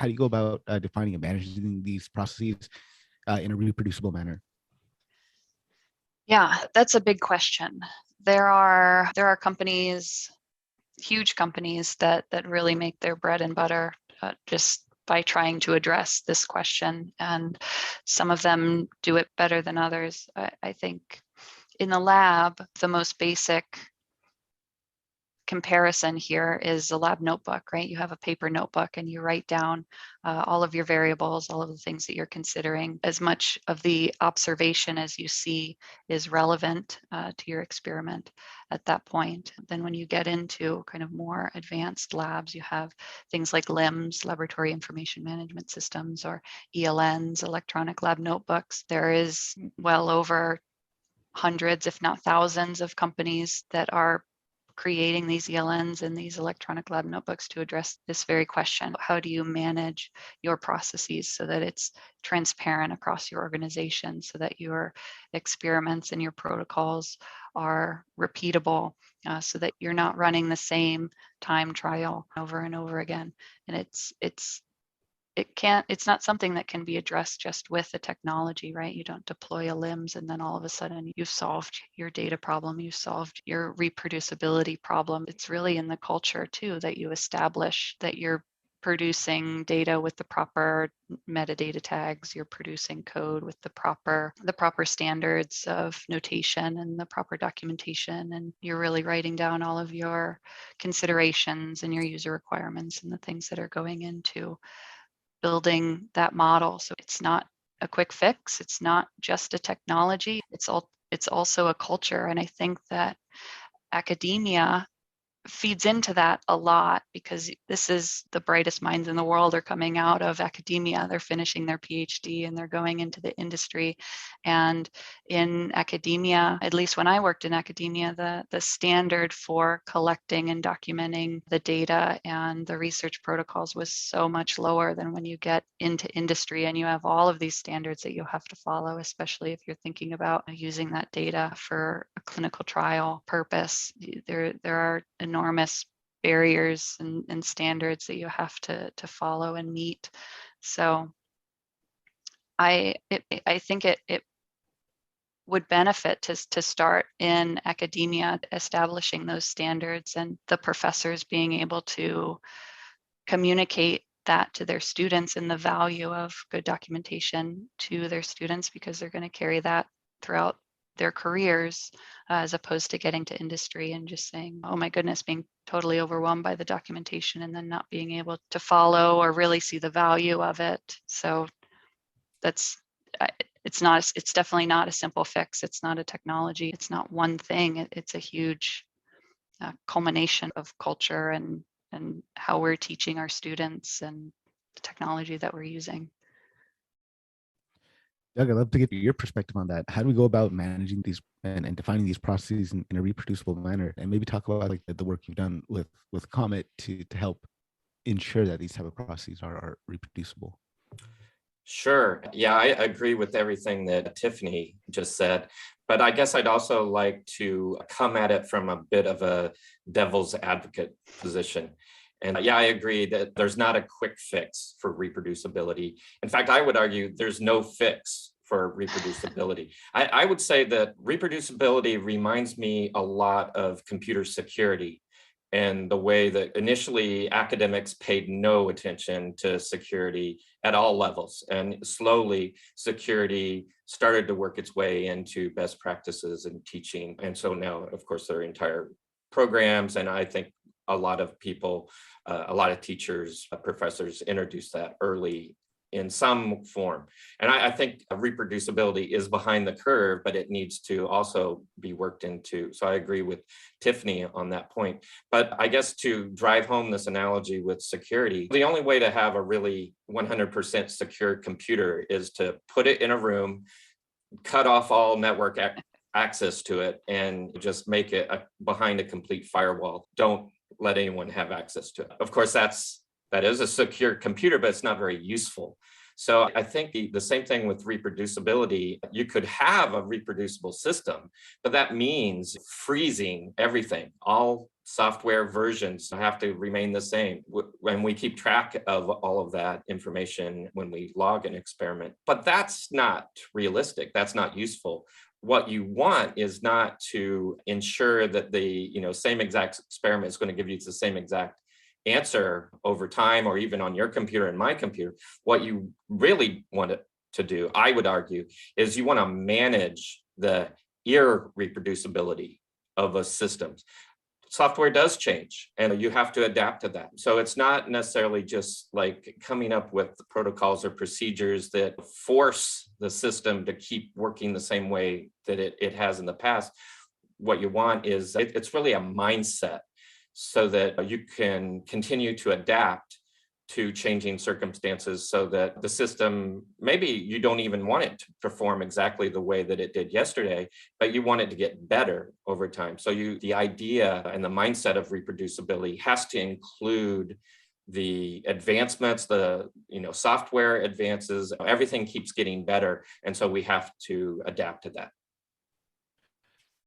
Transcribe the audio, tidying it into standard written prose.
How do you go about defining and managing these processes in a reproducible manner? Yeah, that's a big question. There are companies, huge companies that really make their bread and butter just by trying to address this question, and some of them do it better than others. I think in the lab, the most basic comparison here is a lab notebook, right? You have a paper notebook and you write down all of your variables, all of the things that you're considering. As much of the observation as you see is relevant to your experiment at that point. Then when you get into kind of more advanced labs, you have things like LIMS, Laboratory Information Management Systems, or ELNs, Electronic Lab Notebooks. There is well over hundreds, if not thousands, of companies that are creating these ELNs and these electronic lab notebooks to address this very question. How do you manage your processes so that it's transparent across your organization, so that your experiments and your protocols are repeatable, so that you're not running the same time trial over and over again? And it's not something that can be addressed just with the technology, right? You don't deploy a LIMS and then all of a sudden you've solved your data problem, you've solved your reproducibility problem. It's really in the culture too that you establish that you're producing data with the proper metadata tags, you're producing code with the proper standards of notation and the proper documentation, and you're really writing down all of your considerations and your user requirements and the things that are going into building that model. So it's not a quick fix. It's not just a technology. It's also a culture. And I think that academia feeds into that a lot, because this is the brightest minds in the world are coming out of academia. They're finishing their PhD and they're going into the industry. And in academia, at least when I worked in academia, the standard for collecting and documenting the data and the research protocols was so much lower than when you get into industry and you have all of these standards that you have to follow, especially if you're thinking about using that data for a clinical trial purpose. There are enormous barriers and standards that you have to follow and meet. So I think it would benefit to start in academia, establishing those standards, and the professors being able to communicate that to their students and the value of good documentation to their students, because they're going to carry that throughout their careers, as opposed to getting to industry and just saying, oh my goodness, being totally overwhelmed by the documentation and then not being able to follow or really see the value of it. So it's definitely not a simple fix. It's not a technology. It's not one thing. It's a huge culmination of culture and how we're teaching our students and the technology that we're using. Doug, I'd love to get your perspective on that. How do we go about managing these and defining these processes in a reproducible manner? And maybe talk about like the work you've done with Comet to help ensure that these type of processes are reproducible. Sure. Yeah, I agree with everything that Tiffany just said, but I guess I'd also like to come at it from a bit of a devil's advocate position. And yeah, I agree that there's not a quick fix for reproducibility. In fact, I would argue there's no fix for reproducibility. I would say that reproducibility reminds me a lot of computer security, and the way that initially academics paid no attention to security at all levels. And slowly security started to work its way into best practices in teaching. And so now, of course, there are entire programs, and I think a lot of people, a lot of teachers, professors introduced that early in some form. And I think reproducibility is behind the curve, but it needs to also be worked into. So I agree with Tiffany on that point. But I guess to drive home this analogy with security, the only way to have a really 100% secure computer is to put it in a room, cut off all network access to it, and just make it behind a complete firewall. Don't let anyone have access to it. Of course, that is a secure computer, but it's not very useful. So I think the same thing with reproducibility. You could have a reproducible system, but that means freezing everything. All software versions have to remain the same when we keep track of all of that information when we log an experiment. But that's not realistic. That's not useful. What you want is not to ensure that the same exact experiment is going to give you the same exact answer over time, or even on your computer and my computer. What you really want it to do, I would argue, is you want to manage the irreproducibility of a system. Software does change and you have to adapt to that. So it's not necessarily just like coming up with protocols or procedures that force the system to keep working the same way that it has in the past. What you want is, it's really a mindset so that you can continue to adapt to changing circumstances, so that the system, maybe you don't even want it to perform exactly the way that it did yesterday, but you want it to get better over time. So the idea and the mindset of reproducibility has to include the advancements, the software advances. Everything keeps getting better, and so we have to adapt to that.